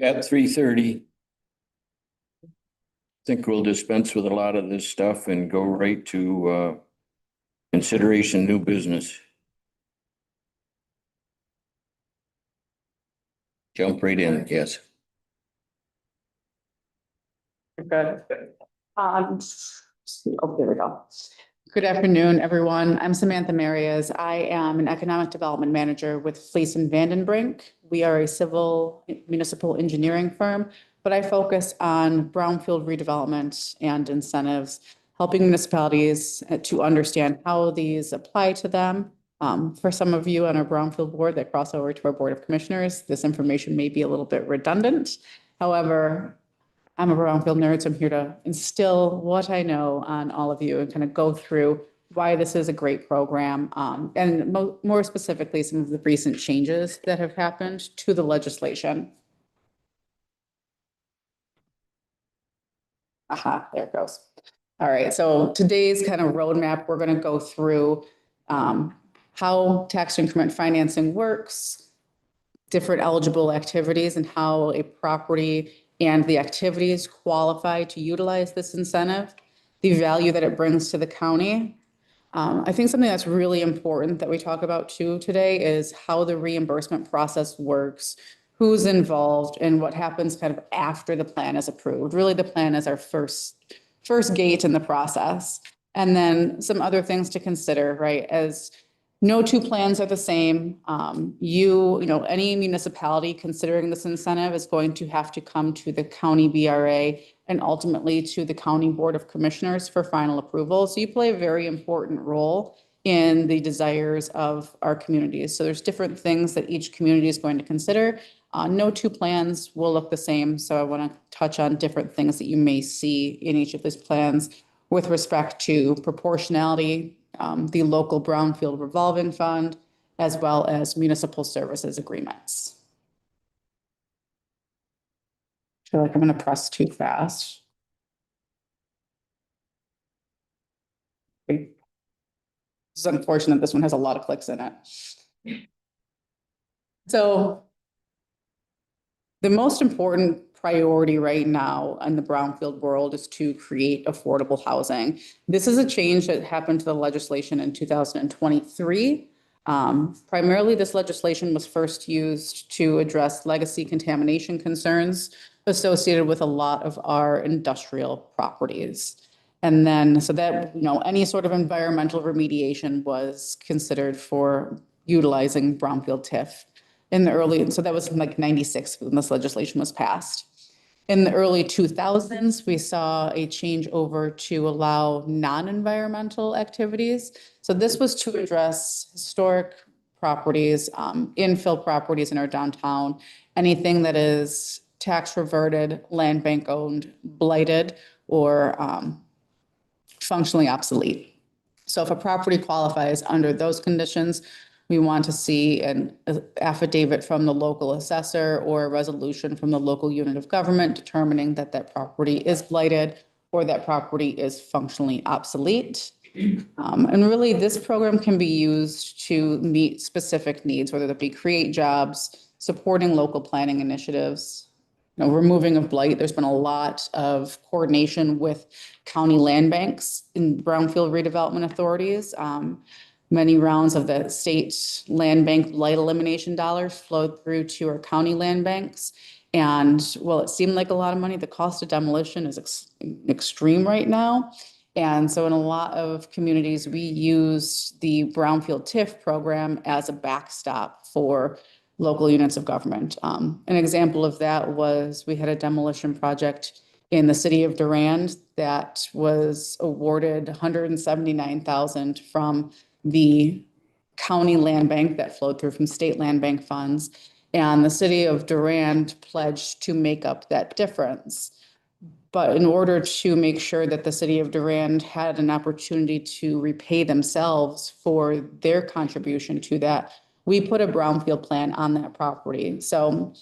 At 3:30. Think we'll dispense with a lot of this stuff and go right to consideration new business. Jump right in, I guess. Good. Oh, there we go. Good afternoon, everyone. I'm Samantha Marias. I am an economic development manager with Fleece and Vandenbrink. We are a civil municipal engineering firm, but I focus on brownfield redevelopment and incentives, helping municipalities to understand how these apply to them. For some of you on our brownfield board that cross over to our board of commissioners, this information may be a little bit redundant. However, I'm a brownfield nerd, so I'm here to instill what I know on all of you and kind of go through why this is a great program, and more specifically, some of the recent changes that have happened to the legislation. Aha, there it goes. All right, so today's kind of roadmap, we're going to go through how tax increment financing works, different eligible activities, and how a property and the activities qualify to utilize this incentive, the value that it brings to the county. I think something that's really important that we talk about too today is how the reimbursement process works, who's involved, and what happens kind of after the plan is approved. Really, the plan is our first gate in the process. And then some other things to consider, right? As no two plans are the same. Any municipality considering this incentive is going to have to come to the county BRA and ultimately to the county board of commissioners for final approval. So you play a very important role in the desires of our communities. So there's different things that each community is going to consider. No two plans will look the same. So I want to touch on different things that you may see in each of these plans with respect to proportionality, the local brownfield revolving fund, as well as municipal services agreements. I feel like I'm going to press too fast. It's unfortunate this one has a lot of clicks in it. So the most important priority right now in the brownfield world is to create affordable housing. This is a change that happened to the legislation in 2023. Primarily, this legislation was first used to address legacy contamination concerns associated with a lot of our industrial properties. And then, so that, any sort of environmental remediation was considered for utilizing brownfield TIF. So that was like 96 when this legislation was passed. In the early 2000s, we saw a change over to allow non-environmental activities. So this was to address historic properties, infill properties in our downtown, anything that is tax reverted, land bank owned, blighted, or functionally obsolete. So if a property qualifies under those conditions, we want to see an affidavit from the local assessor or a resolution from the local unit of government determining that that property is blighted or that property is functionally obsolete. And really, this program can be used to meet specific needs, whether that be create jobs, supporting local planning initiatives, removing of blight. There's been a lot of coordination with county land banks and brownfield redevelopment authorities. Many rounds of the state land bank blight elimination dollars flowed through to our county land banks. And while it seemed like a lot of money, the cost of demolition is extreme right now. And so in a lot of communities, we use the brownfield TIF program as a backstop for local units of government. An example of that was we had a demolition project in the city of Durand that was awarded $179,000 from the county land bank that flowed through from state land bank funds. And the city of Durand pledged to make up that difference. But in order to make sure that the city of Durand had an opportunity to repay themselves for their contribution to that, we put a brownfield plan on that property. So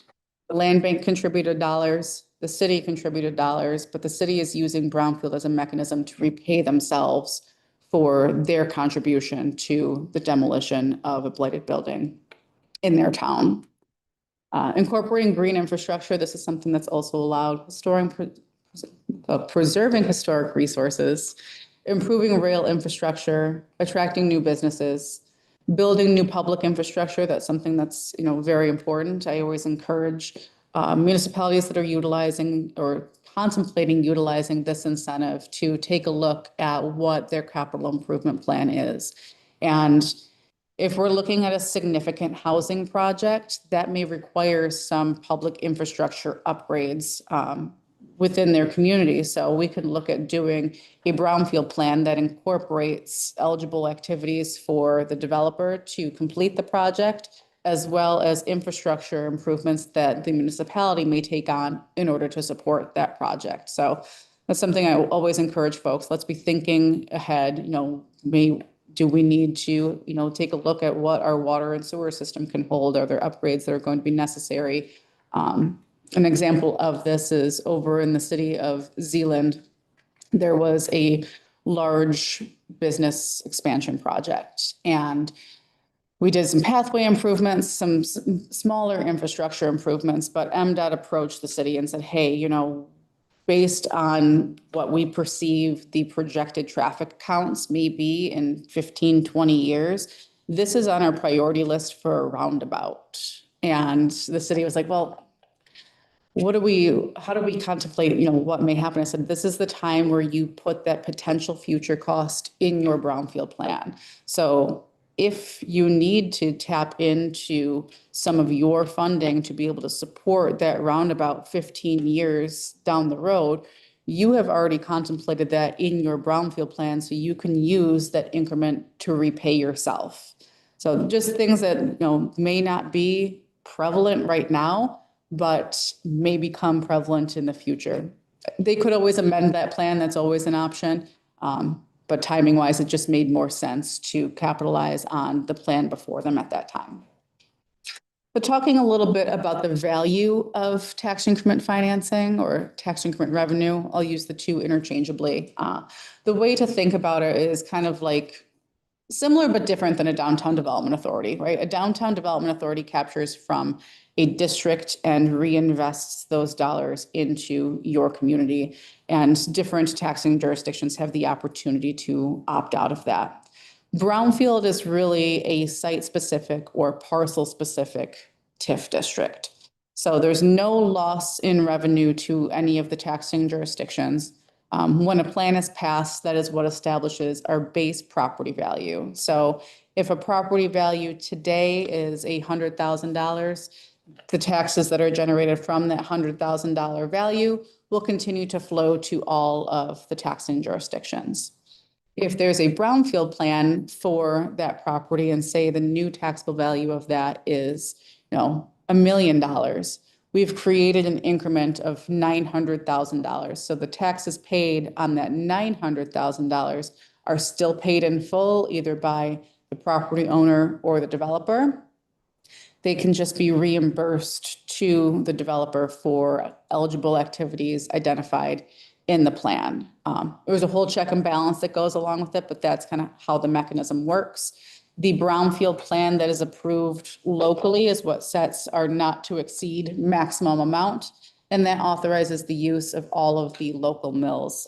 the land bank contributed dollars, the city contributed dollars, but the city is using brownfield as a mechanism to repay themselves for their contribution to the demolition of a blighted building in their town. Incorporating green infrastructure, this is something that's also allowed. Preserving historic resources, improving rail infrastructure, attracting new businesses, building new public infrastructure. That's something that's, very important. I always encourage municipalities that are utilizing or contemplating utilizing this incentive to take a look at what their capital improvement plan is. And if we're looking at a significant housing project, that may require some public infrastructure upgrades within their community. So we could look at doing a brownfield plan that incorporates eligible activities for the developer to complete the project, as well as infrastructure improvements that the municipality may take on in order to support that project. So that's something I always encourage folks. Let's be thinking ahead, do we need to, take a look at what our water and sewer system can hold? Are there upgrades that are going to be necessary? An example of this is over in the city of Zeeland. There was a large business expansion project, and we did some pathway improvements, some smaller infrastructure improvements, but MDOT approached the city and said, hey, based on what we perceive the projected traffic counts may be in 15, 20 years, this is on our priority list for a roundabout. And the city was like, well, how do we contemplate, what may happen? I said, this is the time where you put that potential future cost in your brownfield plan. So if you need to tap into some of your funding to be able to support that roundabout 15 years down the road, you have already contemplated that in your brownfield plan, so you can use that increment to repay yourself. So just things that, may not be prevalent right now, but may become prevalent in the future. They could always amend that plan. That's always an option. But timing wise, it just made more sense to capitalize on the plan before them at that time. But talking a little bit about the value of tax increment financing or tax increment revenue, I'll use the two interchangeably. The way to think about it is kind of like similar but different than a downtown development authority, right? A downtown development authority captures from a district and reinvests those dollars into your community. And different taxing jurisdictions have the opportunity to opt out of that. Brownfield is really a site-specific or parcel-specific TIF district. So there's no loss in revenue to any of the taxing jurisdictions. When a plan is passed, that is what establishes our base property value. So if a property value today is $100,000, the taxes that are generated from that $100,000 value will continue to flow to all of the taxing jurisdictions. If there's a brownfield plan for that property and say the new taxable value of that is, $1 million, we've created an increment of $900,000. So the taxes paid on that $900,000 are still paid in full, either by the property owner or the developer. They can just be reimbursed to the developer for eligible activities identified in the plan. There's a whole check and balance that goes along with it, but that's kind of how the mechanism works. The brownfield plan that is approved locally is what sets our not to exceed maximum amount, and that authorizes the use of all of the local mills,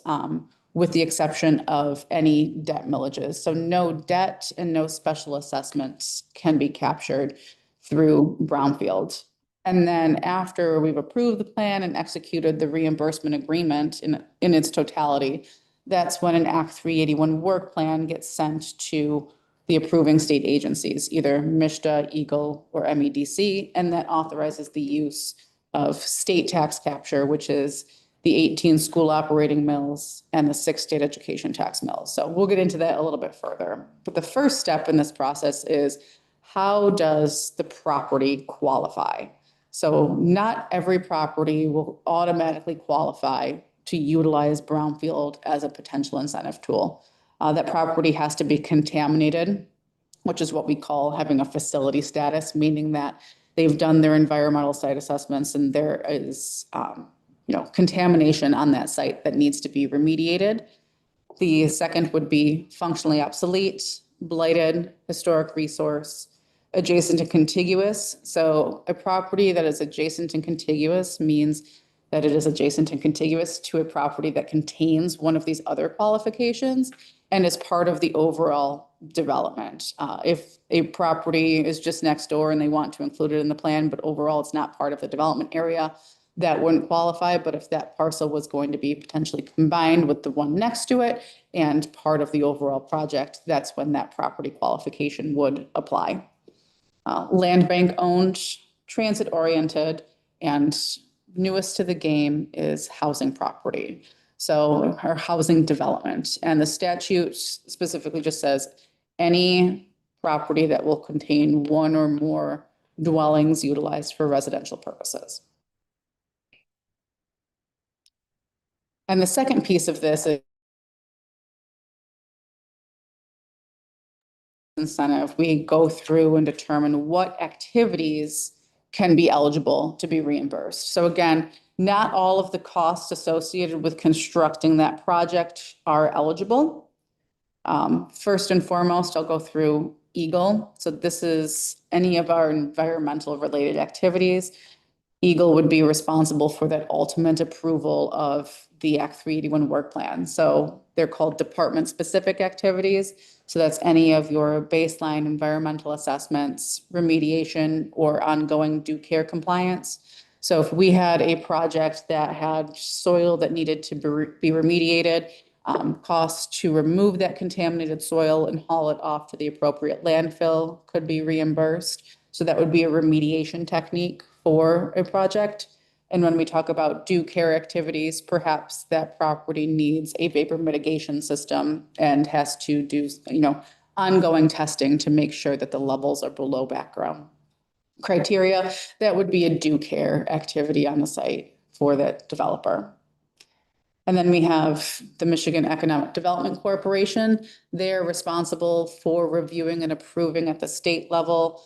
with the exception of any debt millages. So no debt and no special assessments can be captured through brownfield. And then after we've approved the plan and executed the reimbursement agreement in its totality, that's when an Act 381 work plan gets sent to the approving state agencies, either MSHDA, EGLE, or MEDC, and that authorizes the use of state tax capture, which is the 18 school operating mills and the 6 state education tax mills. So we'll get into that a little bit further. But the first step in this process is, how does the property qualify? So not every property will automatically qualify to utilize brownfield as a potential incentive tool. That property has to be contaminated, which is what we call having a facility status, meaning that they've done their environmental site assessments and there is contamination on that site that needs to be remediated. The second would be functionally obsolete, blighted, historic resource, adjacent and contiguous. So a property that is adjacent and contiguous means that it is adjacent and contiguous to a property that contains one of these other qualifications and is part of the overall development. If a property is just next door and they want to include it in the plan, but overall it's not part of the development area, that wouldn't qualify. But if that parcel was going to be potentially combined with the one next to it and part of the overall project, that's when that property qualification would apply. Land bank owned, transit oriented, and newest to the game is housing property. So our housing development, and the statute specifically just says any property that will contain one or more dwellings utilized for residential purposes. And the second piece of this is incentive. We go through and determine what activities can be eligible to be reimbursed. So again, not all of the costs associated with constructing that project are eligible. First and foremost, I'll go through Eagle. So this is any of our environmental related activities. Eagle would be responsible for that ultimate approval of the Act 381 work plan. So they're called department-specific activities. So that's any of your baseline environmental assessments, remediation, or ongoing due care compliance. So if we had a project that had soil that needed to be remediated, costs to remove that contaminated soil and haul it off to the appropriate landfill could be reimbursed. So that would be a remediation technique for a project. And when we talk about due care activities, perhaps that property needs a vapor mitigation system and has to do, ongoing testing to make sure that the levels are below background criteria. That would be a due care activity on the site for that developer. And then we have the Michigan Economic Development Corporation. They're responsible for reviewing and approving at the state level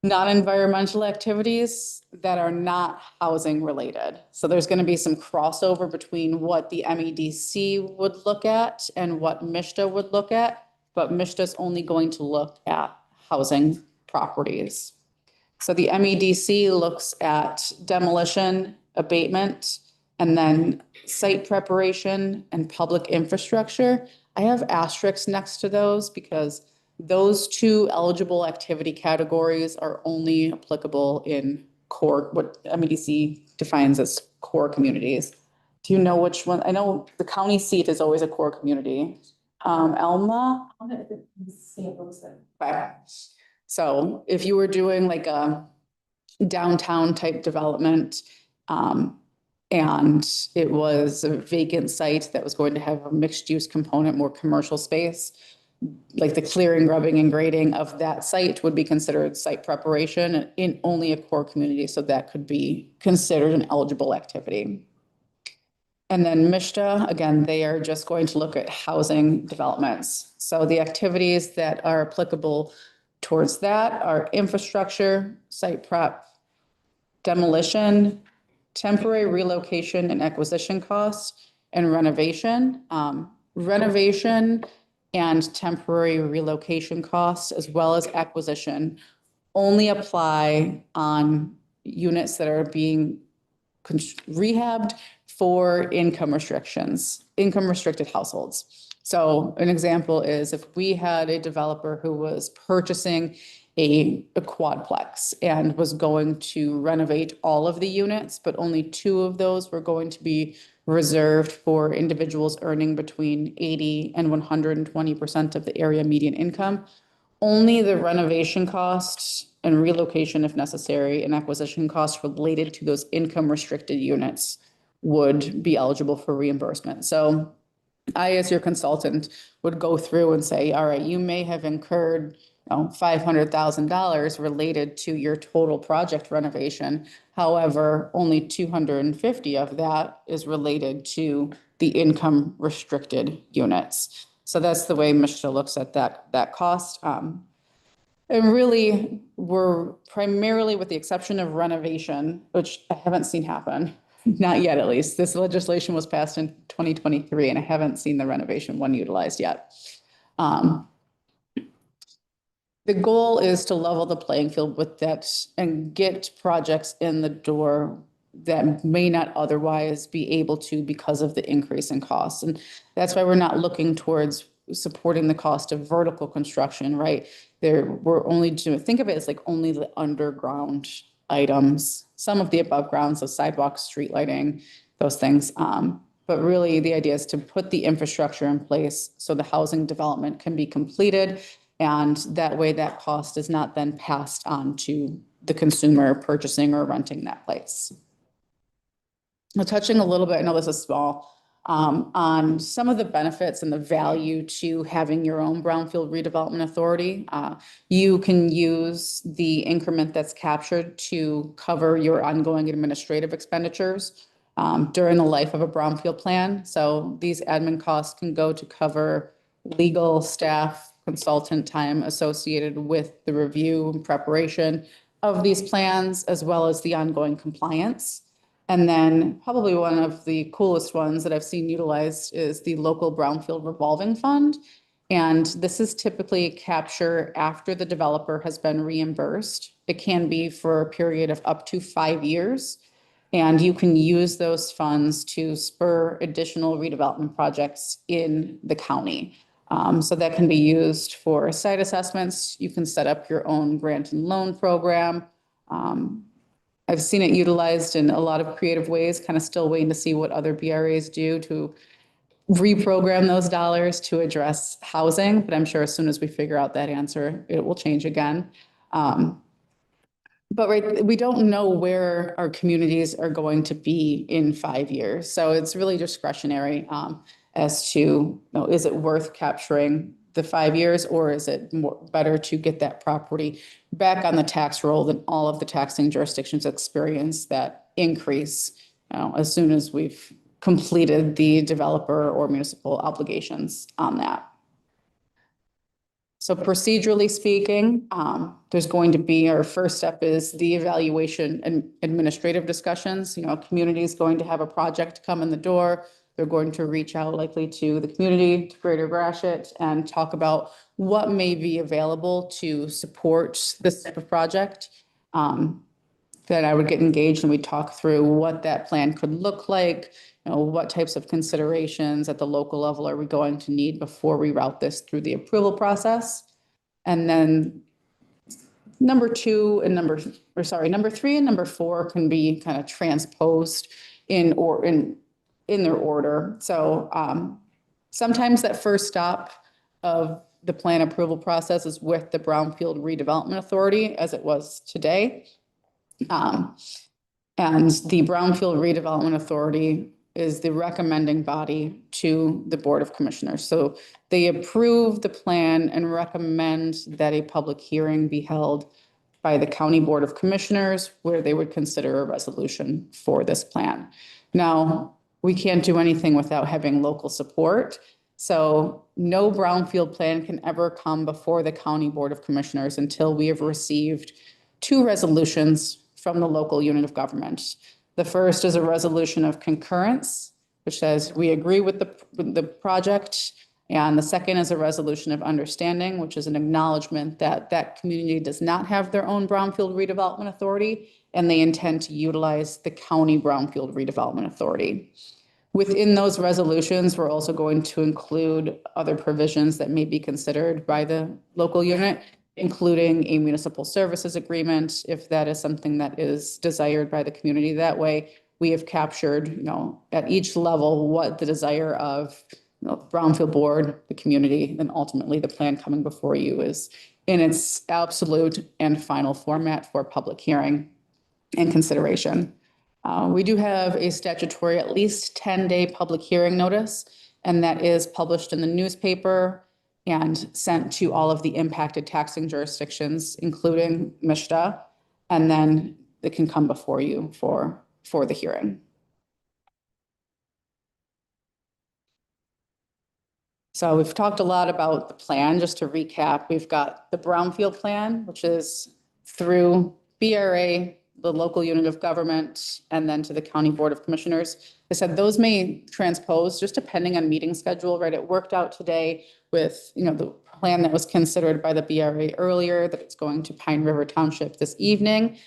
non-environmental activities that are not housing related. So there's going to be some crossover between what the MEDC would look at and what MISTA would look at, but MISTA is only going to look at housing properties. So the MEDC looks at demolition, abatement, and then site preparation and public infrastructure. I have asterisks next to those because those two eligible activity categories are only applicable in core, what MEDC defines as core communities. Do you know which one? I know the county seat is always a core community. Elma? Okay. So if you were doing like a downtown type development, and it was a vacant site that was going to have a mixed use component, more commercial space, like the clearing, grubbing, and grading of that site would be considered site preparation in only a core community. So that could be considered an eligible activity. And then MISTA, again, they are just going to look at housing developments. So the activities that are applicable towards that are infrastructure, site prep, demolition, temporary relocation and acquisition costs, and renovation. Renovation and temporary relocation costs, as well as acquisition, only apply on units that are being rehabbed for income restrictions, income restricted households. So an example is if we had a developer who was purchasing a quadplex and was going to renovate all of the units, but only 2 of those were going to be reserved for individuals earning between 80 and 120% of the area median income. Only the renovation costs and relocation, if necessary, and acquisition costs related to those income restricted units would be eligible for reimbursement. So I, as your consultant, would go through and say, all right, you may have incurred $500,000 related to your total project renovation. However, only 250 of that is related to the income restricted units. So that's the way MISTA looks at that cost. And really, we're primarily, with the exception of renovation, which I haven't seen happen, not yet at least. This legislation was passed in 2023, and I haven't seen the renovation one utilized yet. The goal is to level the playing field with that and get projects in the door that may not otherwise be able to because of the increase in costs. And that's why we're not looking towards supporting the cost of vertical construction, right? We're only doing, think of it as like only the underground items, some of the above ground, so sidewalks, street lighting, those things. But really the idea is to put the infrastructure in place so the housing development can be completed. And that way that cost is not then passed on to the consumer purchasing or renting that place. Now, touching a little bit, I know this is small, on some of the benefits and the value to having your own brownfield redevelopment authority. You can use the increment that's captured to cover your ongoing administrative expenditures during the life of a brownfield plan. So these admin costs can go to cover legal, staff, consultant time associated with the review and preparation of these plans, as well as the ongoing compliance. And then probably one of the coolest ones that I've seen utilized is the local brownfield revolving fund. And this is typically capture after the developer has been reimbursed. It can be for a period of up to 5 years. And you can use those funds to spur additional redevelopment projects in the county. So that can be used for site assessments. You can set up your own grant and loan program. I've seen it utilized in a lot of creative ways, kind of still waiting to see what other BRAs do to reprogram those dollars to address housing. But I'm sure as soon as we figure out that answer, it will change again. But right, we don't know where our communities are going to be in 5 years. So it's really discretionary as to, you know, is it worth capturing the 5 years, or is it better to get that property back on the tax roll than all of the taxing jurisdictions experience that increase, you know, as soon as we've completed the developer or municipal obligations on that. So procedurally speaking, there's going to be, our first step is the evaluation and administrative discussions. You know, community is going to have a project come in the door. They're going to reach out likely to the community, to Greater Gratiot, and talk about what may be available to support this type of project. Then I would get engaged and we talk through what that plan could look like, you know, what types of considerations at the local level are we going to need before we route this through the approval process. And then number 3 and number 4 can be kind of transposed in their order. So sometimes that first stop of the plan approval process is with the Brownfield Redevelopment Authority, as it was today. And the Brownfield Redevelopment Authority is the recommending body to the Board of Commissioners. So they approve the plan and recommend that a public hearing be held by the County Board of Commissioners, where they would consider a resolution for this plan. Now, we can't do anything without having local support. So no brownfield plan can ever come before the County Board of Commissioners until we have received 2 resolutions from the local unit of government. The first is a resolution of concurrence, which says we agree with the project. And the second is a resolution of understanding, which is an acknowledgement that that community does not have their own brownfield redevelopment authority, and they intend to utilize the county brownfield redevelopment authority. Within those resolutions, we're also going to include other provisions that may be considered by the local unit, including a municipal services agreement, if that is something that is desired by the community. That way, we have captured, you know, at each level what the desire of, you know, Brownfield Board, the community, and ultimately the plan coming before you is in its absolute and final format for public hearing and consideration. We do have a statutory at least 10-day public hearing notice, and that is published in the newspaper and sent to all of the impacted taxing jurisdictions, including MISTA, and then it can come before you for the hearing. So we've talked a lot about the plan. Just to recap, we've got the Brownfield plan, which is through BRA, the local unit of government, and then to the county board of commissioners. I said those may transpose just depending on meeting schedule, right? It worked out today with, the plan that was considered by the BRA earlier, that it's going to Pine River Township this evening.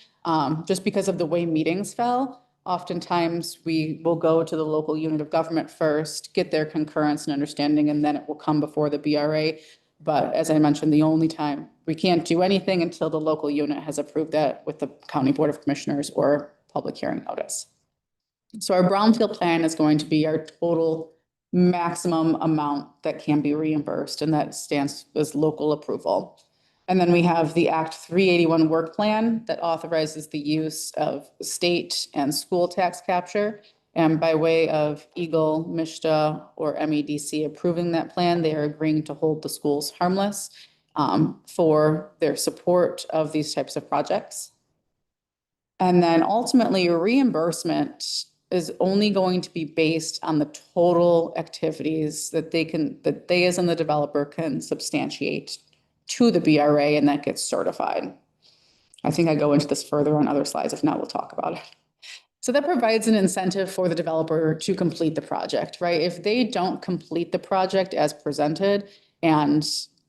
Just because of the way meetings fell, oftentimes we will go to the local unit of government first, get their concurrence and understanding, and then it will come before the BRA. But as I mentioned, the only time we can't do anything until the local unit has approved that with the county board of commissioners or public hearing notice. So our brownfield plan is going to be our total maximum amount that can be reimbursed, and that stands as local approval. And then we have the Act 381 work plan that authorizes the use of state and school tax capture. And by way of Eagle, MISTA, or MEDC approving that plan, they are agreeing to hold the schools harmless for their support of these types of projects. And then ultimately, your reimbursement is only going to be based on the total activities that they as in the developer can substantiate to the BRA, and that gets certified. I think I go into this further on other slides. If not, we'll talk about it. So that provides an incentive for the developer to complete the project, right? If they don't complete the project as presented and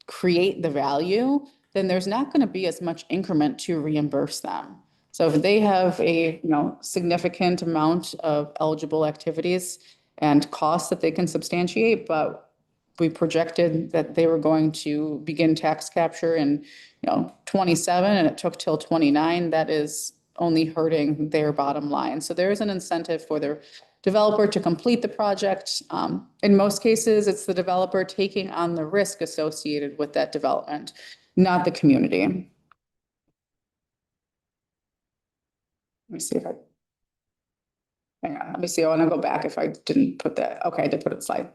create the value, then there's not going to be as much increment to reimburse them. So if they have a significant amount of eligible activities and costs that they can substantiate, but we projected that they were going to begin tax capture in 27 and it took till 29, that is only hurting their bottom line. So there is an incentive for the developer to complete the project. In most cases, it's the developer taking on the risk associated with that development, not the community. Let me see if hang on, let me see. I want to go back if I didn't put that. Okay, I did put it in slide.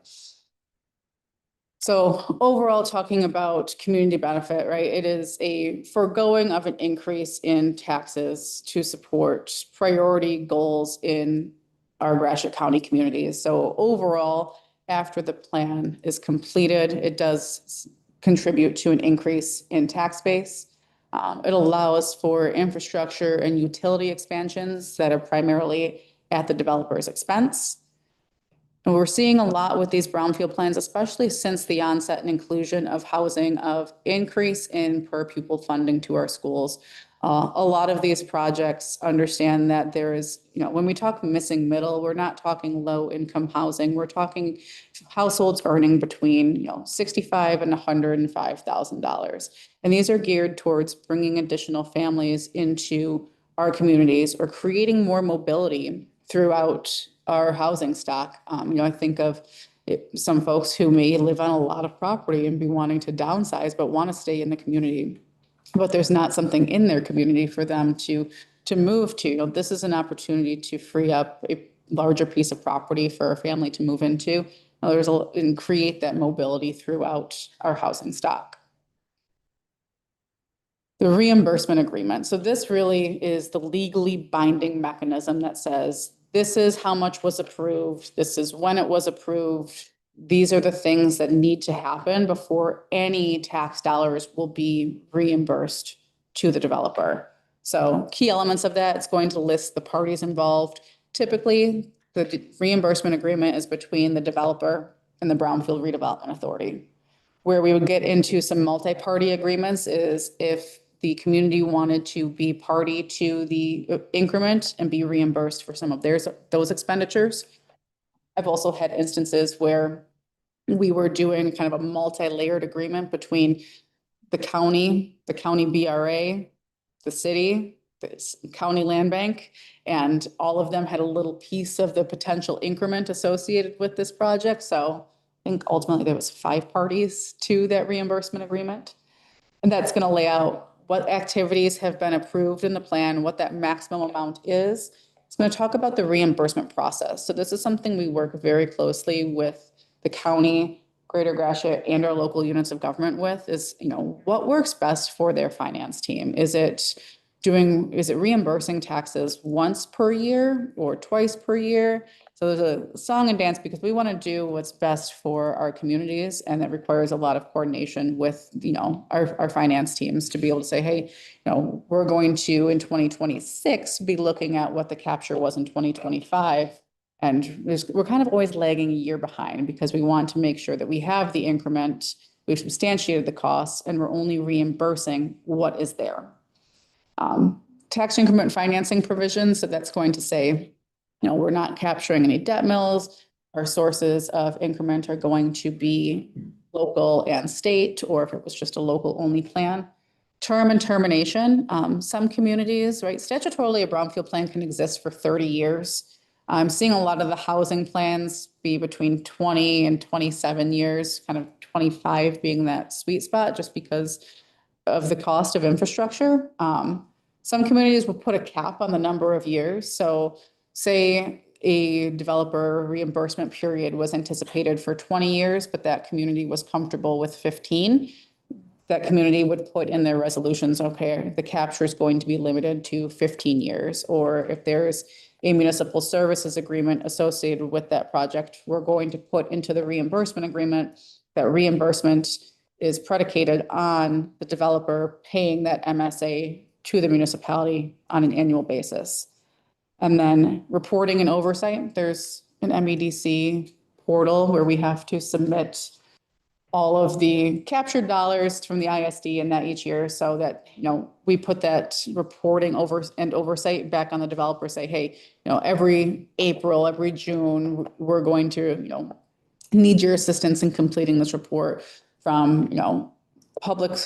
So overall, talking about community benefit, right? It is a foregoing of an increase in taxes to support priority goals in our Gratiot County communities. So overall, after the plan is completed, it does contribute to an increase in tax base. It allows for infrastructure and utility expansions that are primarily at the developer's expense. And we're seeing a lot with these brownfield plans, especially since the onset and inclusion of housing, of increase in per pupil funding to our schools. A lot of these projects understand that there is, when we talk missing middle, we're not talking low income housing. We're talking households earning between, $65,000 and $105,000. And these are geared towards bringing additional families into our communities or creating more mobility throughout our housing stock. I think of some folks who may live on a lot of property and be wanting to downsize, but want to stay in the community, but there's not something in their community for them to move to. This is an opportunity to free up a larger piece of property for a family to move into. And create that mobility throughout our housing stock. The reimbursement agreement. So this really is the legally binding mechanism that says, this is how much was approved. This is when it was approved. These are the things that need to happen before any tax dollars will be reimbursed to the developer. So key elements of that, it's going to list the parties involved. Typically, the reimbursement agreement is between the developer and the Brownfield Redevelopment Authority. Where we would get into some multi-party agreements is if the community wanted to be party to the increment and be reimbursed for some of those expenditures. I've also had instances where we were doing kind of a multi-layered agreement between the county BRA, the city, the county land bank, and all of them had a little piece of the potential increment associated with this project. So I think ultimately there was 5 parties to that reimbursement agreement. And that's going to lay out what activities have been approved in the plan, what that maximum amount is. It's going to talk about the reimbursement process. So this is something we work very closely with the county, Greater Gratiot, and our local units of government with is, what works best for their finance team? Is it is it reimbursing taxes once per year or twice per year? So there's a song and dance because we want to do what's best for our communities, and that requires a lot of coordination with, our finance teams to be able to say, hey, we're going to, in 2026, be looking at what the capture was in 2025. And we're kind of always lagging a year behind because we want to make sure that we have the increment, we've substantiated the costs, and we're only reimbursing what is there. Tax increment financing provisions, so that's going to say, we're not capturing any debt mills. Our sources of increment are going to be local and state, or if it was just a local only plan. Term and termination, some communities, right, statutorily, a brownfield plan can exist for 30 years. I'm seeing a lot of the housing plans be between 20 and 27 years, kind of 25 being that sweet spot, just because of the cost of infrastructure. Some communities will put a cap on the number of years. So say a developer reimbursement period was anticipated for 20 years, but that community was comfortable with 15. That community would put in their resolutions, okay, the capture is going to be limited to 15 years. Or if there's a municipal services agreement associated with that project, we're going to put into the reimbursement agreement that reimbursement is predicated on the developer paying that MSA to the municipality on an annual basis. And then reporting and oversight, there's an MEDC portal where we have to submit all of the captured dollars from the ISD in that each year, so that, we put that reporting oversight back on the developer, say, hey, every April, every June, we're going to, need your assistance in completing this report from, public,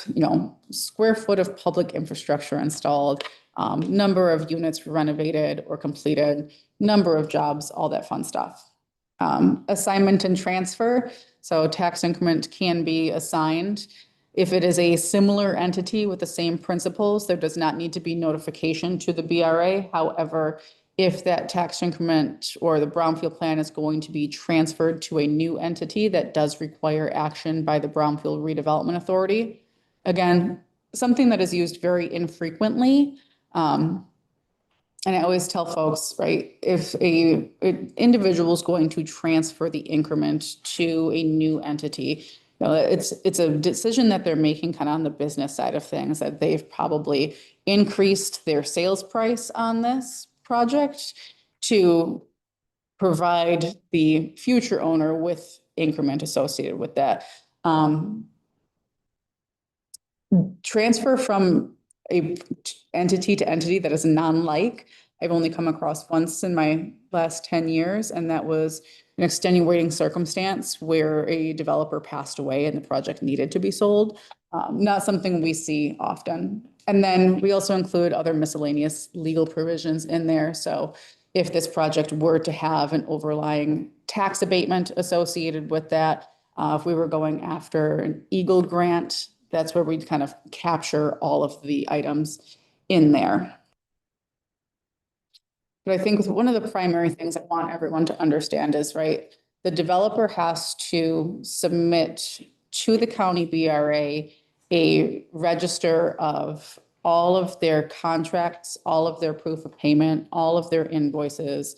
square foot of public infrastructure installed, number of units renovated or completed, number of jobs, all that fun stuff. Assignment and transfer. So tax increment can be assigned. If it is a similar entity with the same principles, there does not need to be notification to the BRA. However, if that tax increment or the brownfield plan is going to be transferred to a new entity, that does require action by the Brownfield Redevelopment Authority. Again, something that is used very infrequently. And I always tell folks, right, if an individual is going to transfer the increment to a new entity, it's a decision that they're making kind of on the business side of things, that they've probably increased their sales price on this project to provide the future owner with increment associated with that. Transfer from a entity to entity that is non-like, I've only come across once in my last 10 years, and that was an extenuating circumstance where a developer passed away and the project needed to be sold. Not something we see often. And then we also include other miscellaneous legal provisions in there. So if this project were to have an overlying tax abatement associated with that, if we were going after an Eagle grant, that's where we'd kind of capture all of the items in there. But I think one of the primary things I want everyone to understand is, right, the developer has to submit to the county BRA a register of all of their contracts, all of their proof of payment, all of their invoices,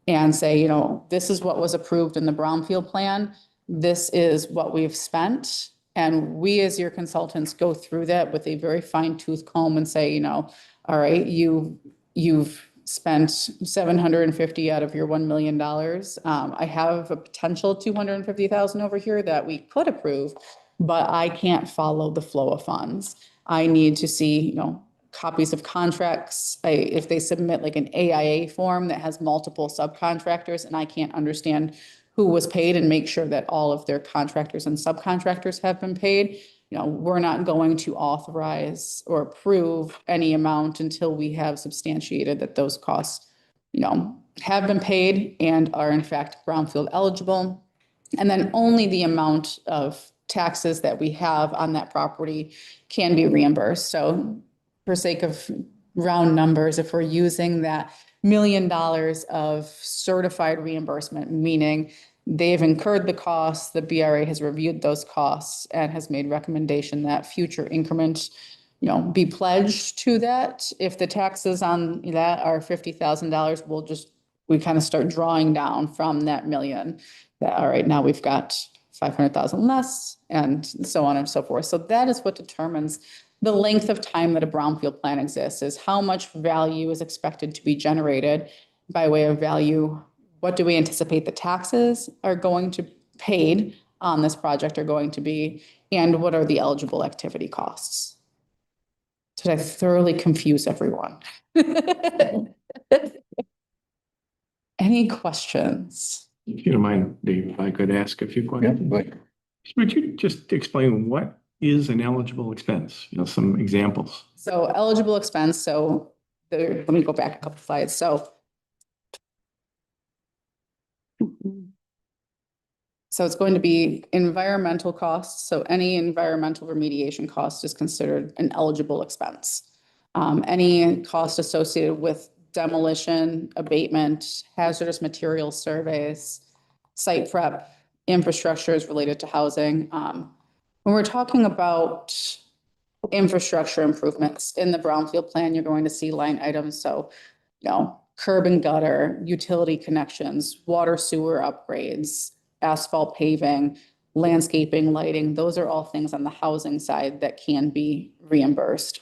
and say, this is what was approved in the brownfield plan. This is what we've spent. And we, as your consultants, go through that with a very fine tooth comb and say, all right, you've spent 750 out of your $1 million. I have a potential 250,000 over here that we could approve, but I can't follow the flow of funds. I need to see, copies of contracts. If they submit like an AIA form that has multiple subcontractors and I can't understand who was paid and make sure that all of their contractors and subcontractors have been paid, we're not going to authorize or approve any amount until we have substantiated that those costs, have been paid and are in fact brownfield eligible. And then only the amount of taxes that we have on that property can be reimbursed. So for sake of round numbers, if we're using that $1 million of certified reimbursement, meaning they've incurred the costs, the BRA has reviewed those costs and has made recommendation that future increment be pledged to that. If the taxes on that are $50,000, we kind of start drawing down from that million. That, all right, now we've got 500,000 less and so on and so forth. So that is what determines the length of time that a brownfield plan exists, is how much value is expected to be generated by way of value. What do we anticipate the taxes are going to paid on this project are going to be, and what are the eligible activity costs? Did I thoroughly confuse everyone? Any questions? If you don't mind, Dave, if I could ask a few Yeah, questions. but Would you just explain what is an eligible expense? Some examples. So eligible expense, let me go back a couple slides. So it's going to be environmental costs. So any environmental remediation cost is considered an eligible expense. Any cost associated with demolition, abatement, hazardous material surveys, site prep, infrastructures related to housing. When we're talking about infrastructure improvements in the brownfield plan, you're going to see line items. So, curb and gutter, utility connections, water sewer upgrades, asphalt paving, landscaping, lighting. Those are all things on the housing side that can be reimbursed.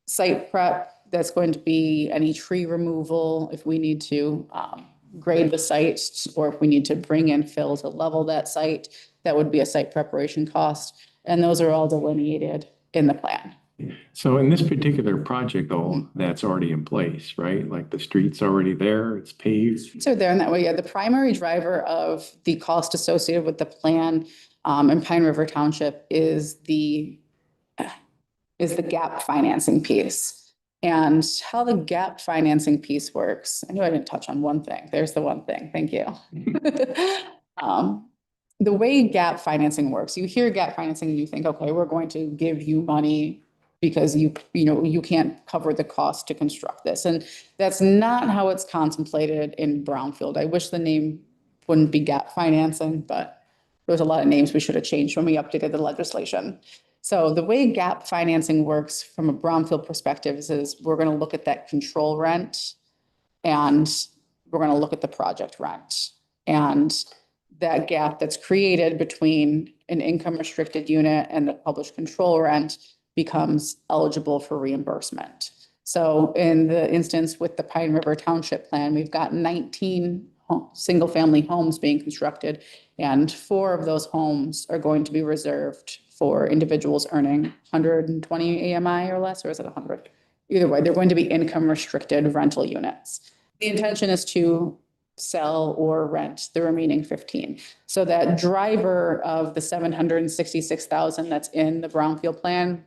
Site prep, that's going to be any tree removal, if we need to grade the site, or if we need to bring in fill to level that site, that would be a site preparation cost. And those are all delineated in the plan. So in this particular project, though, that's already in place, right? Like the street's already there, it's paved. So there in that way, yeah, the primary driver of the cost associated with the plan in Pine River Township is the gap financing piece. And how the gap financing piece works, I knew I didn't touch on one thing. There's the one thing. Thank you. The way gap financing works, you hear gap financing and you think, okay, we're going to give you money because you can't cover the cost to construct this. And that's not how it's contemplated in brownfield. I wish the name wouldn't be gap financing, but there's a lot of names we should have changed when we updated the legislation. So the way gap financing works from a brownfield perspective is we're going to look at that control rent and we're going to look at the project rent. And that gap that's created between an income restricted unit and the published control rent becomes eligible for reimbursement. So in the instance with the Pine River Township plan, we've got 19 single family homes being constructed, and 4 of those homes are going to be reserved for individuals earning 120 AMI or less, or is it 100? Either way, they're going to be income restricted rental units. The intention is to sell or rent the remaining 15. So that driver of the 766,000 that's in the brownfield plan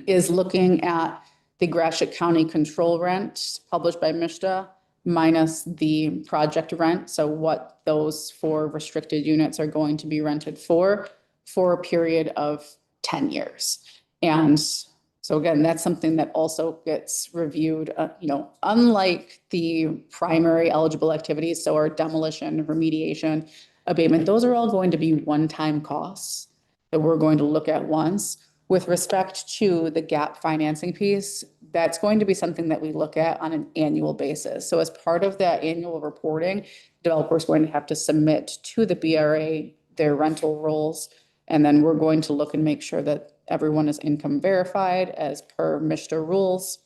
is looking at the Gratiot County control rent published by MISTA minus the project rent. So what those 4 restricted units are going to be rented for a period of 10 years. And so again, that's something that also gets reviewed, unlike the primary eligible activities. So our demolition, remediation, abatement, those are all going to be one-time costs that we're going to look at once. With respect to the gap financing piece, that's going to be something that we look at on an annual basis. So as part of that annual reporting, developer is going to have to submit to the BRA their rental rolls. And then we're going to look and make sure that everyone is income verified as per MISTA rules.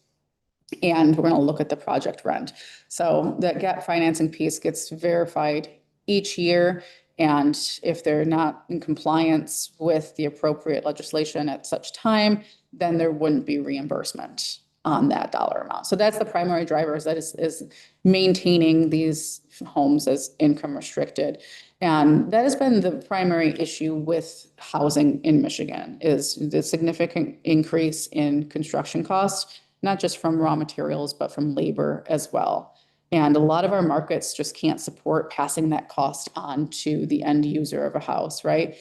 And we're going to look at the project rent. So that gap financing piece gets verified each year. And if they're not in compliance with the appropriate legislation at such time, then there wouldn't be reimbursement on that dollar amount. So that's the primary driver, is maintaining these homes as income restricted. And that has been the primary issue with housing in Michigan, is the significant increase in construction costs, not just from raw materials, but from labor as well. And a lot of our markets just can't support passing that cost on to the end user of a house, right?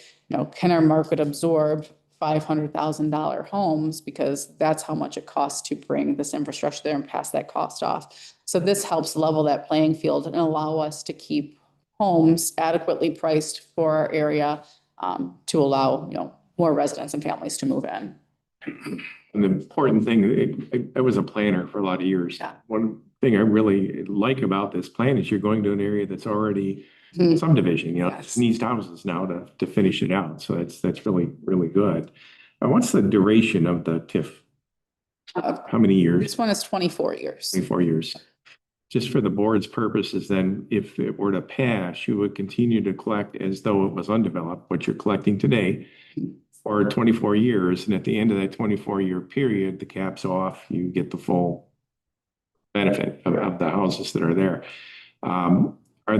Can our market absorb $500,000 homes, because that's how much it costs to bring this infrastructure there and pass that cost off. So this helps level that playing field and allow us to keep homes adequately priced for our area, to allow, more residents and families to move in. And the important thing, I was a planner for a lot of years. Yeah. One thing I really like about this plan is you're going to an area that's already Mhm. subdivision, you know, Yes. it needs houses now to finish it out. So that's really, really good. What's the duration of the TIF? How many years? This one is 24 years. 24 years. Just for the board's purposes, then, if it were to pass, you would continue to collect as though it was undeveloped, what you're collecting today, for 24 years. And at the end of that 24-year period, the cap's off, you get the full benefit of the houses that are there.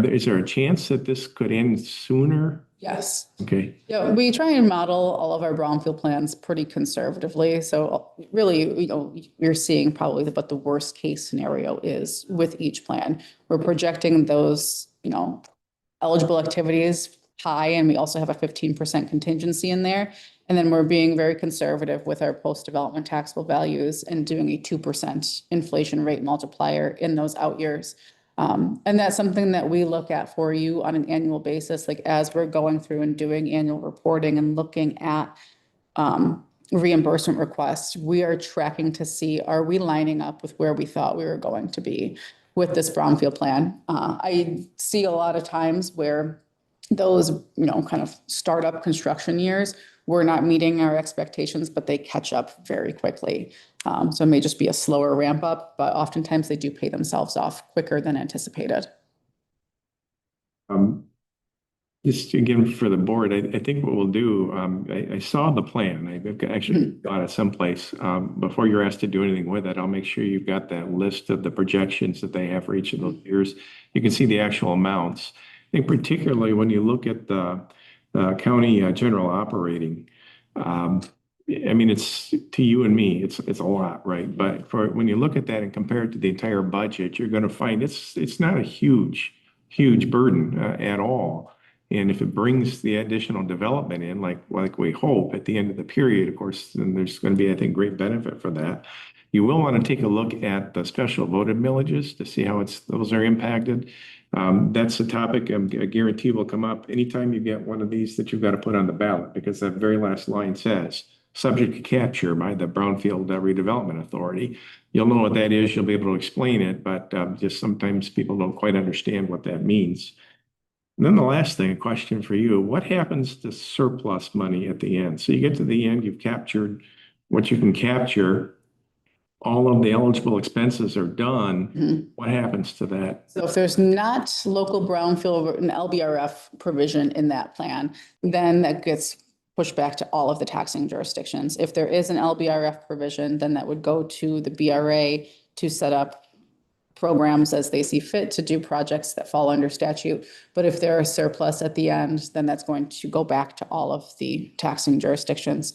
Is there a chance that this could end sooner? Yes. Okay. Yeah, we try and model all of our brownfield plans pretty conservatively. So really, we're seeing probably what the worst case scenario is with each plan. We're projecting those, eligible activities high, and we also have a 15% contingency in there. And then we're being very conservative with our post-development taxable values and doing a 2% inflation rate multiplier in those out years. And that's something that we look at for you on an annual basis, like as we're going through and doing annual reporting and looking at reimbursement requests, we are tracking to see, are we lining up with where we thought we were going to be with this brownfield plan? I see a lot of times where those, kind of startup construction years, we're not meeting our expectations, but they catch up very quickly. So it may just be a slower ramp up, but oftentimes they do pay themselves off quicker than anticipated. Just again, for the board, I think what we'll do, I saw the plan. I've actually got it someplace. Before you're asked to do anything with it, I'll make sure you've got that list of the projections that they have for each of those years. You can see the actual amounts. I think particularly when you look at the county general operating, I mean, it's to you and me, it's a lot, right? But when you look at that and compare it to the entire budget, you're going to find it's not a huge burden at all. And if it brings the additional development in, like we hope at the end of the period, of course, then there's going to be, I think, great benefit for that. You will want to take a look at the special voted millages to see how those are impacted. That's a topic I guarantee will come up anytime you get one of these that you've got to put on the ballot, because that very last line says, subject to capture by the Brownfield Redevelopment Authority. You'll know what that is. You'll be able to explain it, but just sometimes people don't quite understand what that means. And then the last thing, a question for you, what happens to surplus money at the end? So you get to the end, you've captured what you can capture, all of the eligible expenses are done. What happens to that? So if there's not local brownfield, an LBRF provision in that plan, then that gets pushed back to all of the taxing jurisdictions. If there is an LBRF provision, then that would go to the BRA to set up programs as they see fit to do projects that fall under statute. But if there are surplus at the end, then that's going to go back to all of the taxing jurisdictions.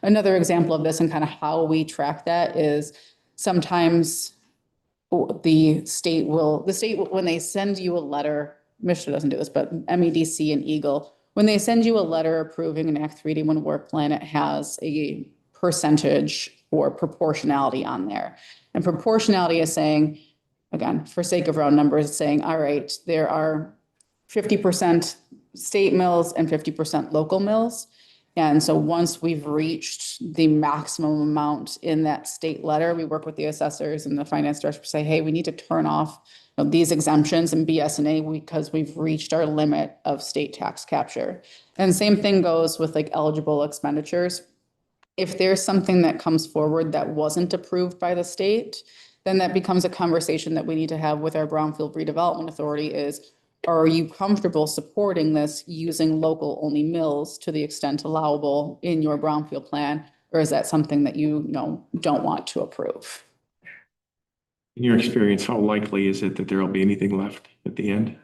Another example of this and kind of how we track that is sometimes the state, when they send you a letter, Michigan doesn't do this, but MEDC and Eagle, when they send you a letter approving an Act 3D1 work plan, it has a percentage or proportionality on there. And proportionality is saying, again, for sake of round numbers, it's saying, all right, there are 50% state mills and 50% local mills. And so once we've reached the maximum amount in that state letter, we work with the assessors and the finance director to say, hey, we need to turn off these exemptions and BS&A because we've reached our limit of state tax capture. And same thing goes with like eligible expenditures. If there's something that comes forward that wasn't approved by the state, then that becomes a conversation that we need to have with our Brownfield Redevelopment Authority is, are you comfortable supporting this using local only mills to the extent allowable in your brownfield plan? Or is that something that you don't want to approve? In your experience, how likely is it that there will be anything left at the end?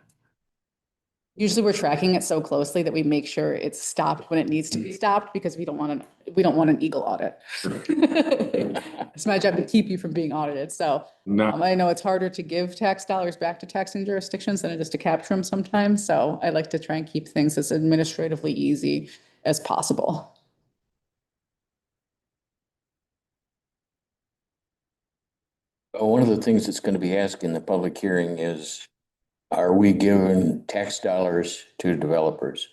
Usually we're tracking it so closely that we make sure it's stopped when it needs to be stopped because we don't want an Eagle audit. It's my job to keep you from being audited. So I know it's harder to give tax dollars back to taxing jurisdictions than it is to capture them sometimes. So I like to try and keep things as administratively easy as possible. One of the things that's going to be asked in the public hearing is, are we giving tax dollars to developers?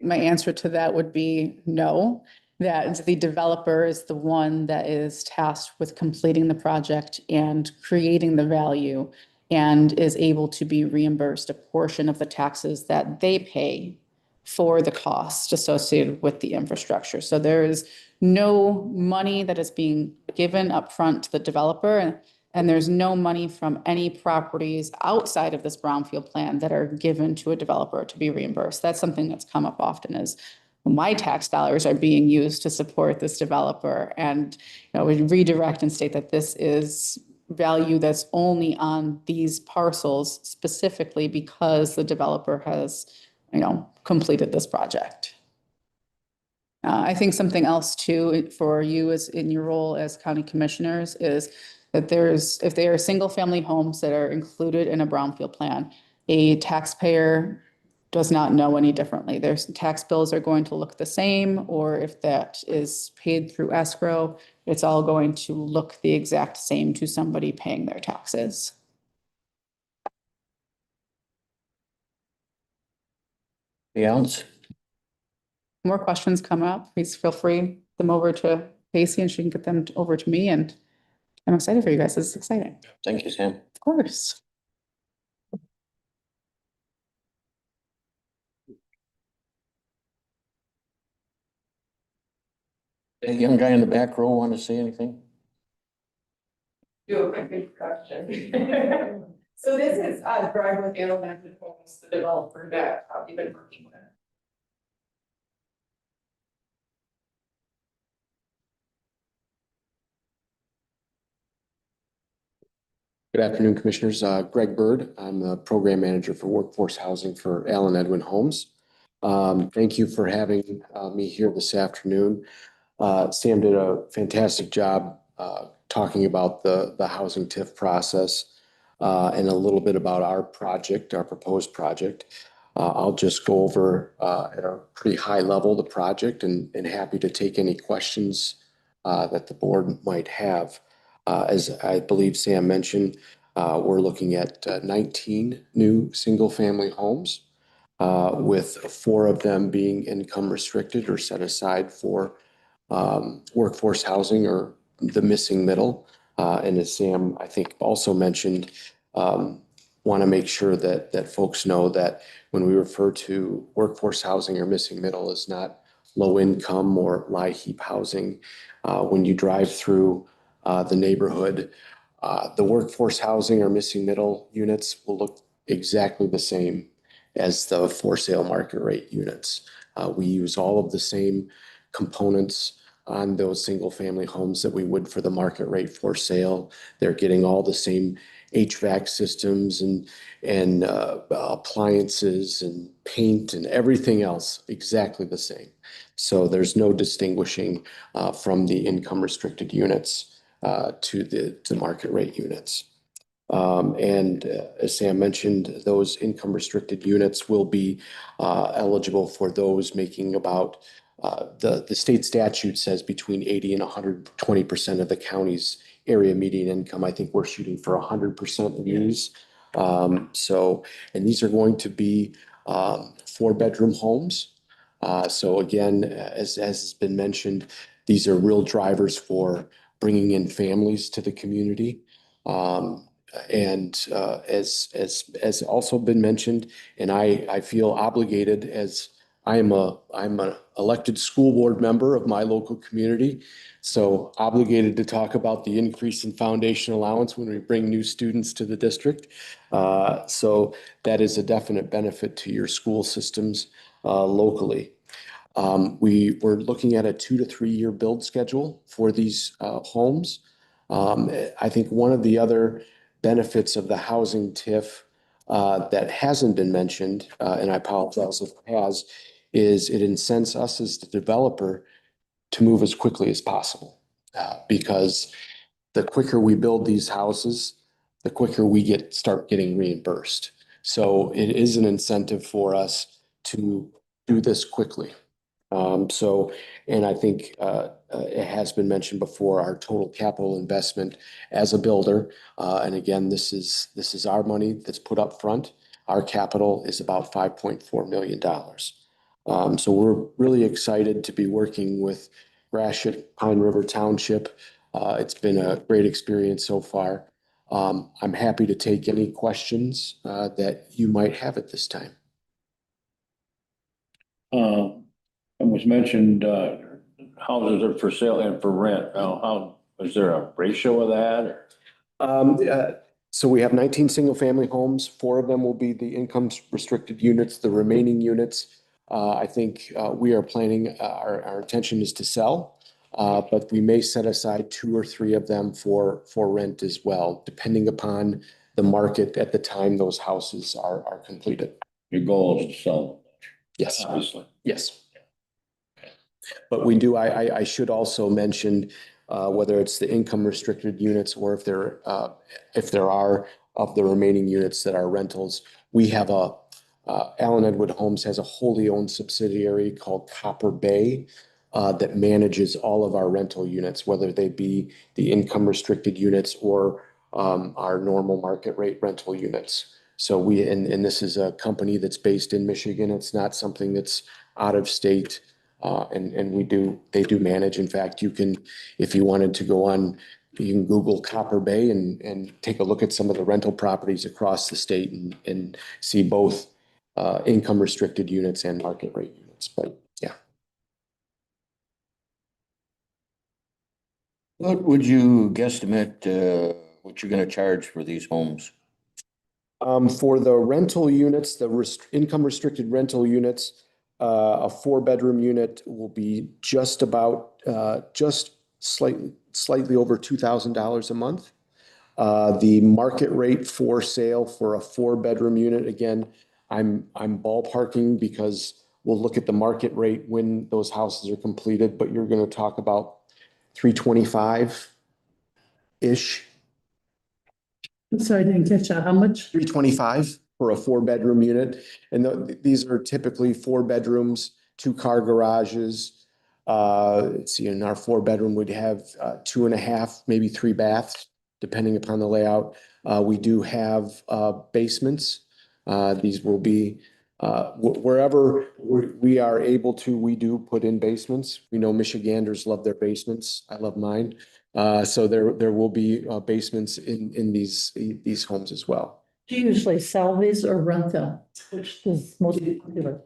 My answer to that would be no. that the developer is the one that is tasked with completing the project and creating the value and is able to be reimbursed a portion of the taxes that they pay for the cost associated with the infrastructure. So there is no money that is being given upfront to the developer, and there's no money from any properties outside of this brownfield plan that are given to a developer to be reimbursed. That's something that's come up often, is my tax dollars are being used to support this developer, and we redirect and state that this is value that's only on these parcels specifically because the developer has, completed this project. I think something else too for you is in your role as county commissioners is that if they are single-family homes that are included in a brownfield plan, a taxpayer does not know any differently. Their tax bills are going to look the same, or if that is paid through escrow, it's all going to look the exact same to somebody paying their taxes. Anything else? More questions come up, please feel free them over to Casey and she can get them over to me, and I'm excited for you guys. This is exciting. Thank you, Sam. Of course. The young guy in the back row want to say anything? Do a quick introduction. So this is Greg with Elemental Homes, the developer that we've been working with. Good afternoon, Commissioners. Greg Bird. I'm the Program Manager for Workforce Housing for Allen Edwin Homes. Thank you for having me here this afternoon. Sam did a fantastic job talking about the housing TIF process and a little bit about our project, our proposed project. I'll just go over at a pretty high level the project and happy to take any questions that the board might have. As I believe Sam mentioned, we're looking at 19 new single-family homes, with 4 of them being income restricted or set aside for workforce housing or the missing middle. And as Sam, I think, also mentioned, want to make sure that folks know that when we refer to workforce housing or missing middle is not low income or LIHEAP housing. When you drive through the neighborhood, the workforce housing or missing middle units will look exactly the same as the for sale market rate units. We use all of the same components on those single family homes that we would for the market rate for sale. They're getting all the same HVAC systems and appliances and paint and everything else exactly the same. So there's no distinguishing from the income restricted units to the market rate units. And as Sam mentioned, those income restricted units will be eligible for those making about the state statute says between 80 and 120% of the county's area median income. I think we're shooting for 100% of these. And these are going to be 4-bedroom homes. So again, as has been mentioned, these are real drivers for bringing in families to the community. And as also been mentioned, and I feel obligated as I'm an elected school board member of my local community, so obligated to talk about the increase in foundation allowance when we bring new students to the district. So that is a definite benefit to your school systems locally. We were looking at a 2 to 3 year build schedule for these homes. I think one of the other benefits of the housing TIF that hasn't been mentioned, and I apologize if it has, is it incents us as the developer to move as quickly as possible. Because the quicker we build these houses, the quicker we start getting reimbursed. So it is an incentive for us to do this quickly. And I think it has been mentioned before, our total capital investment as a builder, and again, this is our money that's put up front. Our capital is about $5.4 million. So we're really excited to be working with Gratiot Pine River Township. It's been a great experience so far. I'm happy to take any questions that you might have at this time. It was mentioned, houses are for sale and for rent. Now, is there a ratio of that or? So we have 19 single-family homes. 4 of them will be the income restricted units. The remaining units, I think we are planning, our intention is to sell. But we may set aside 2 or 3 of them for rent as well, depending upon the market at the time those houses are completed. Your goal is to sell them, Yes, obviously. yes. But we do, I should also mention, whether it's the income restricted units or if there are of the remaining units that are rentals, we have Allen Edward Homes has a wholly owned subsidiary called Copper Bay that manages all of our rental units, whether they be the income restricted units or our normal market rate rental units. So and this is a company that's based in Michigan. It's not something that's out of state. And they do manage. In fact, you can, if you wanted to go on, you can Google Copper Bay and take a look at some of the rental properties across the state and see both income restricted units and market rate units. But yeah. What would you guesstimate, what you're gonna charge for these homes? For the rental units, the income restricted rental units, a 4-bedroom unit will be just slightly over $2,000 a month. The market rate for sale for a 4-bedroom unit, again, I'm ballparking because we'll look at the market rate when those houses are completed, but you're going to talk about 325-ish. So I didn't catch that. How much? 325 for a 4-bedroom unit. And these are typically 4 bedrooms, 2-car garages. Let's see, in our 4-bedroom, we'd have 2.5, maybe 3 baths, depending upon the layout. We do have basements. These will be wherever we are able to, we do put in basements. We know Michiganders love their basements. I love mine. So there will be basements in these homes as well. Do you usually sell these or rent them? Which is most popular?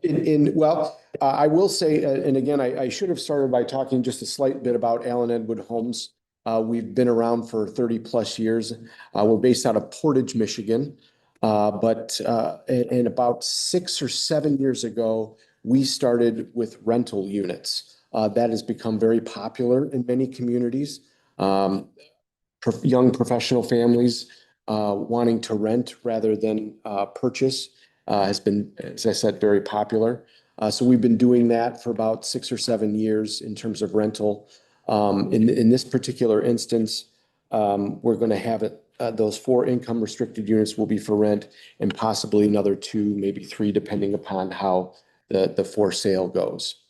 I will say, and again, I should have started by talking just a slight bit about Allen Edward Homes. We've been around for 30+ years. We're based out of Portage, Michigan. But about 6 or 7 years ago, we started with rental units. That has become very popular in many communities. Young professional families wanting to rent rather than purchase has been, as I said, very popular. So we've been doing that for about 6 or 7 years in terms of rental. In this particular instance, we're going to have it. Those 4 income restricted units will be for rent, and possibly another 2, maybe 3, depending upon how the for sale goes.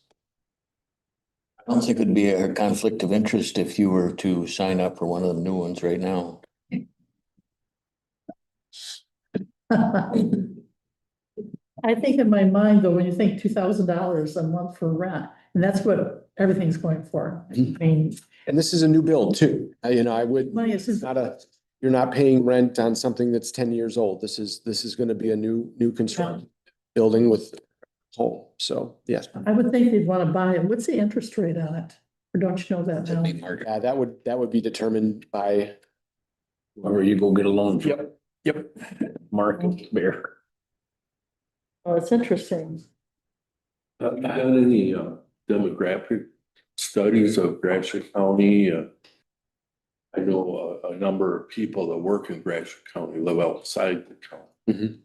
I don't think it'd be a conflict of interest if you were to sign up for one of the new ones right now. I think in my mind, though, when you think $2,000 a month for rent, and that's what everything's going for. I mean, And this is a new build too. I would, money is, you're not paying rent on something that's 10 years old. This is going to be a new construction building with home. So yes. I would think they'd want to buy it. What's the interest rate on it? Or don't you know that That'd be now? market. Yeah, that would be determined by. Wherever you go get a loan. Yep. Market bear. Oh, it's interesting. Have you done any demographic studies of Gratiot County? I know a number of people that work in Gratiot County live outside the county. Mhm.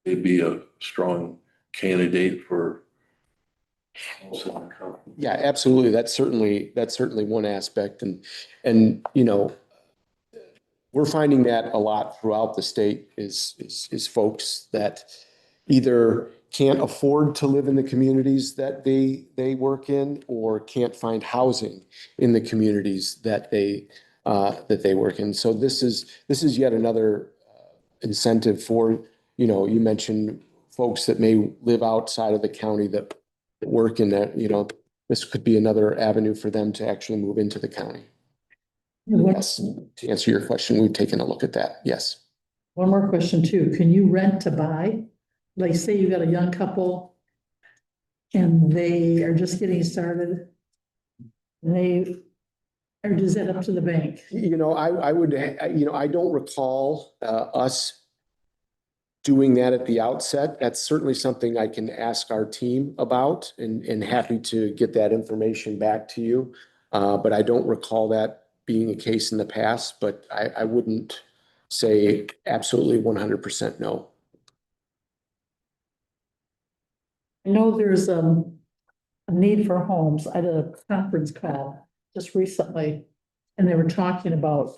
They'd be a strong candidate for house in the county. Yeah, absolutely. That's certainly one aspect. And we're finding that a lot throughout the state is folks that either can't afford to live in the communities that they work in or can't find housing in the communities that they work in. So this is yet another incentive for, you mentioned folks that may live outside of the county that work in that, this could be another avenue for them to actually move into the county. Yes, to answer your question, we've taken a look at that. Yes. One more question too. Can you rent to buy? Like say you got a young couple and they are just getting started. And they, or is that up to the bank? I would, I don't recall us doing that at the outset. That's certainly something I can ask our team about and happy to get that information back to you. But I don't recall that being a case in the past, but I wouldn't say absolutely 100% no. I know there's a need for homes. I did a conference call just recently. And they were talking about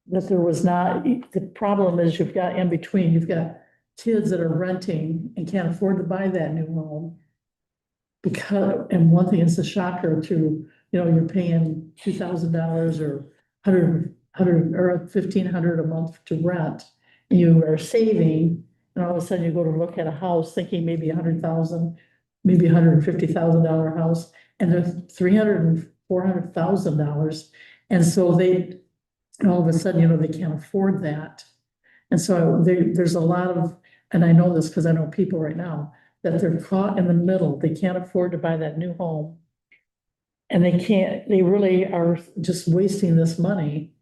that there was not, the problem is you've got in between, you've got kids that are renting and can't afford to buy that new home. Because, and one thing is a shocker to, you're paying $2,000 or 100 or 1,500 a month to rent. And you are saving, and all of a sudden you go to look at a house thinking maybe 100,000, maybe $150,000 house, and they're $300,000 and $400,000. And so they, all of a sudden, they can't afford that. And so there's a lot of, and I know this because I know people right now, that they're caught in the middle. They can't afford to buy that new home. And they really are just wasting this money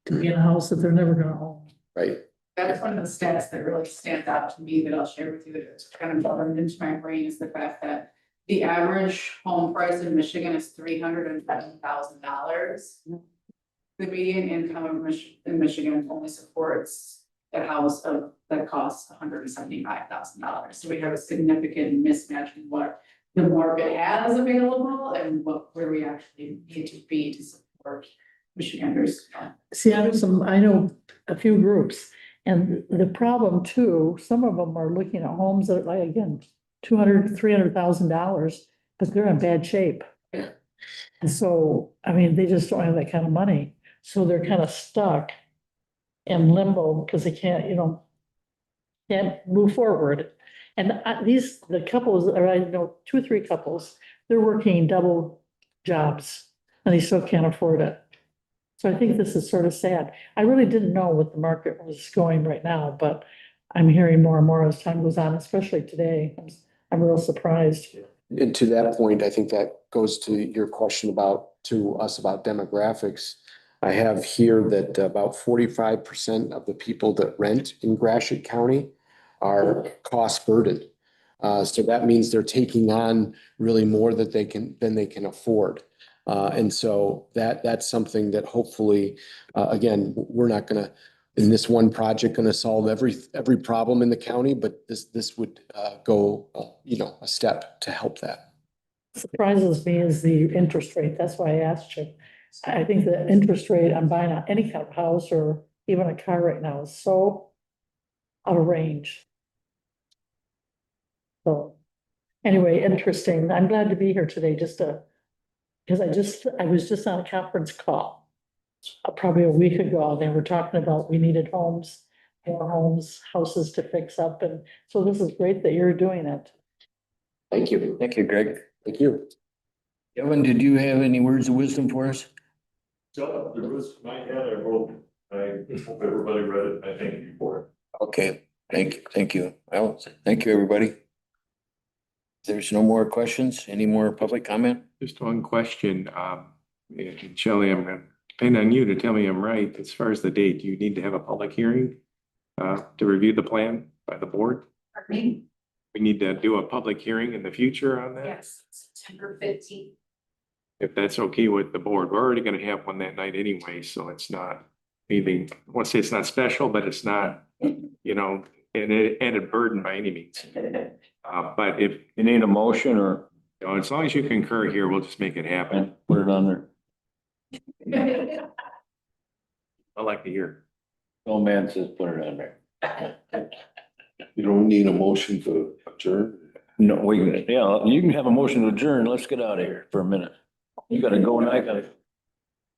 to be in a house that they're never gonna own. Right. That's one of the stats that really stands out to me that I'll share with you that it's kind of burned into my brain is the fact that the average home price in Michigan is $307,000. The median income in Michigan only supports a house that costs $175,000. So we have a significant mismatch in what the market has available and where we actually need to be to support Michiganders. See, I know a few groups, and the problem too, some of them are looking at homes that are like, again, $200,000, $300,000, but they're in bad shape. Yeah. And so, they just don't have that kind of money. So they're kind of stuck in limbo because they can't move forward. And the couples, or I know 2 or 3 couples, they're working double jobs and they still can't afford it. So I think this is sort of sad. I really didn't know what the market was going right now, but I'm hearing more and more as time goes on, especially today. I'm real surprised. And to that point, I think that goes to your question to us about demographics. I have here that about 45% of the people that rent in Gratiot County are cost burdened. So that means they're taking on really more than they can afford. And so that's something that hopefully, again, we're not gonna, in this one project, gonna solve every problem in the county, but this would go, a step to help that. Surprises me is the interest rate. That's why I asked you. I think the interest rate on buying any kind of house or even a car right now is so out of range. So anyway, interesting. I'm glad to be here today because I was just on a conference call probably a week ago. They were talking about we needed homes, more homes, houses to fix up. And so this is great that you're doing it. Thank you. Thank you, Greg. Thank you. Kevin, did you have any words of wisdom for us? So there was my head, I hope everybody read it. I thank you for it. Okay, thank you. Well, thank you, everybody. There's no more questions, any more public comment? Just one question, and Shelley, I'm gonna depend on you to tell me I'm right. As far as the date, you need to have a public hearing to review the plan by the board? Pardon me? We need to do a public hearing in the future on that? Yes, September 15th. If that's okay with the board. We're already gonna have one that night anyway, so it's not anything, I won't say it's not special, but it's not, an added burden by any means. But if, You need a motion or as long as you concur here, we'll just make it happen. put it on there? I like to hear. No man says put it on there. You don't need a motion to adjourn. No, you can have a motion to adjourn. Let's get out of here for a minute. You gotta go and I gotta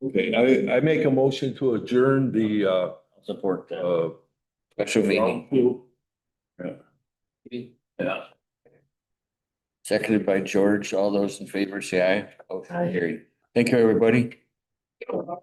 Okay, I make a motion to adjourn the support that. Special meeting. Brownfield. Yeah. seconded by George. All those in favor say aye. Motion Aye. carried. Thank you, everybody.